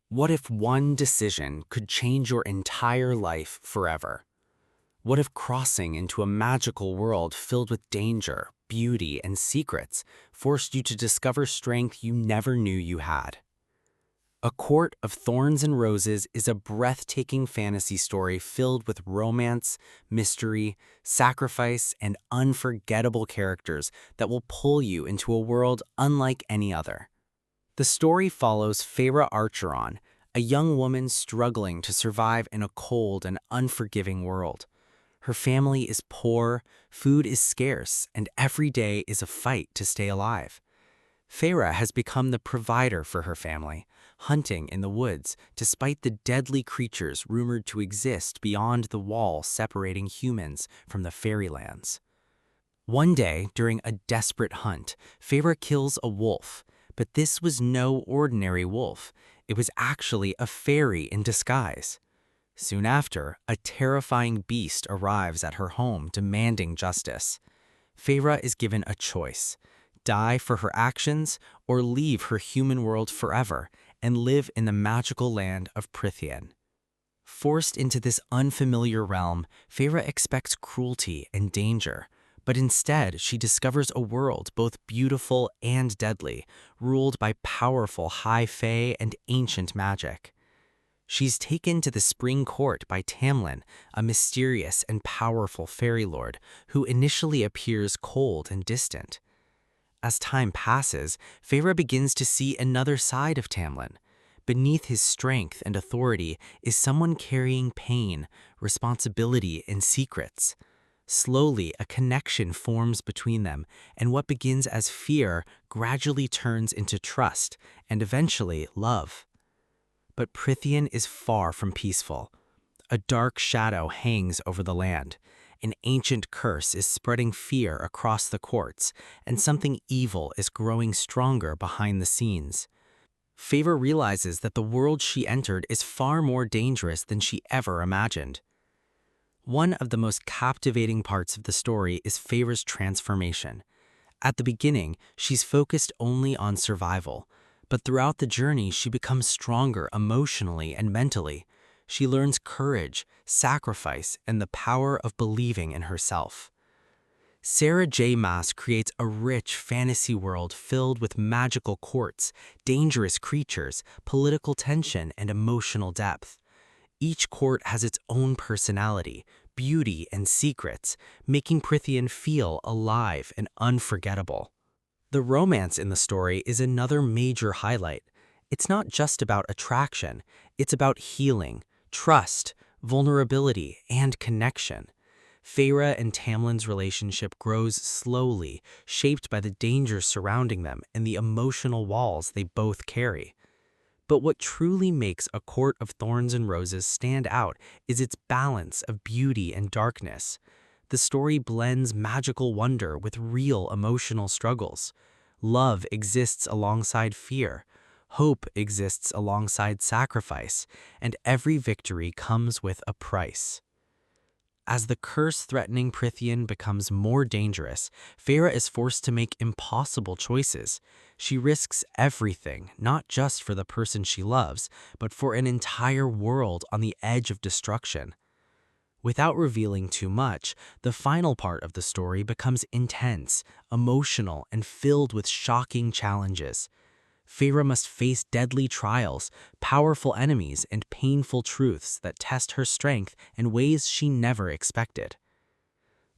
What if one decision could change your entire life forever? What if crossing into a magical world filled with danger, beauty, and secrets forced you to discover strength you never knew you had? A Court of Thorns and Roses is a breathtaking fantasy story filled with romance, mystery, sacrifice, and unforgettable characters that will pull you into a world unlike any other. The story follows Feyre Archeron, a young woman struggling to survive in a cold and unforgiving world. Her family is poor, food is scarce, and every day is a fight to stay alive. Feyre has become the provider for her family, hunting in the woods despite the deadly creatures rumored to exist beyond the wall separating humans from the fairylands. One day, during a desperate hunt, Feyre kills a wolf, but this was no ordinary wolf. It was actually a fairy in disguise. Soon after, a terrifying beast arrives at her home demanding justice. Feyre is given a choice: die for her actions or leave her human world forever and live in the magical land of Prythian. Forced into this unfamiliar realm, Feyre expects cruelty and danger, but instead she discovers a world both beautiful and deadly, ruled by powerful high fae and ancient magic. She's taken to the Spring Court by Tamlin, a mysterious and powerful fairy lord who initially appears cold and distant. As time passes, Feyre begins to see another side of Tamlin. Beneath his strength and authority is someone carrying pain, responsibility, and secrets. Slowly, a connection forms between them, and what begins as fear gradually turns into trust and eventually love. But Prythian is far from peaceful. A dark shadow hangs over the land. An ancient curse is spreading fear across the courts, and something evil is growing stronger behind the scenes. Feyre realizes that the world she entered is far more dangerous than she ever imagined. One of the most captivating parts of the story is Feyre's transformation. At the beginning, she's focused only on survival, but throughout the journey she becomes stronger emotionally and mentally. She learns courage, sacrifice, and the power of believing in herself. Sarah J. Maas creates a rich fantasy world filled with magical courts, dangerous creatures, political tension, and emotional depth. Each court has its own personality, beauty, and secrets, making Prythian feel alive and unforgettable. The romance in the story is another major highlight. It's not just about attraction, it's about healing, trust, vulnerability, and connection. Feyre and Tamlin's relationship grows slowly, shaped by the dangers surrounding them and the emotional walls they both carry. But what truly makes A Court of Thorns and Roses stand out is its balance of beauty and darkness. The story blends magical wonder with real emotional struggles. Love exists alongside fear. Hope exists alongside sacrifice, and every victory comes with a price. As the curse-threatening Prythian becomes more dangerous, Feyre is forced to make impossible choices. She risks everything, not just for the person she loves, but for an entire world on the edge of destruction. Without revealing too much, the final part of the story becomes intense, emotional, and filled with shocking challenges. Feyre must face deadly trials, powerful enemies, and painful truths that test her strength in ways she never expected.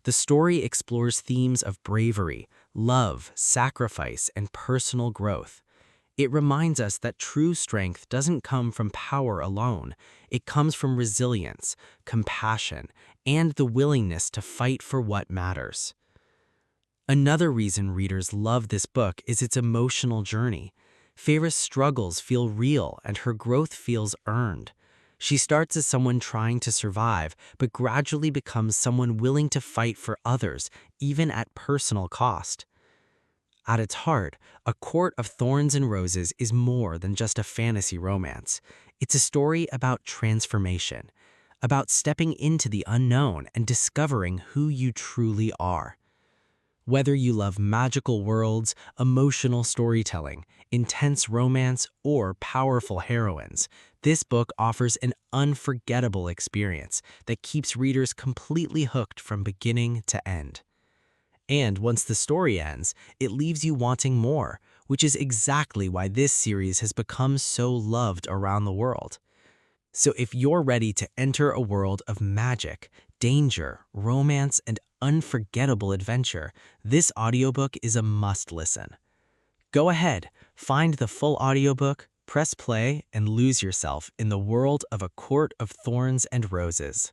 The story explores themes of bravery, love, sacrifice, and personal growth. It reminds us that true strength doesn't come from power alone. It comes from resilience, compassion, and the willingness to fight for what matters. Another reason readers love this book is its emotional journey. Feyre's struggles feel real and her growth feels earned. She starts as someone trying to survive, but gradually becomes someone willing to fight for others, even at personal cost. At its heart, A Court of Thorns and Roses is more than just a fantasy romance. It's a story about transformation, about stepping into the unknown and discovering who you truly are. Whether you love magical worlds, emotional storytelling, intense romance, or powerful heroines, this book offers an unforgettable experience that keeps readers completely hooked from beginning to end. And once the story ends, it leaves you wanting more, which is exactly why this series has become so loved around the world. So if you're ready to enter a world of magic, danger, romance, and unforgettable adventure, this audiobook is a must-listen. Go ahead, find the full audiobook, press play, and lose yourself in the world of A Court of Thorns and Roses.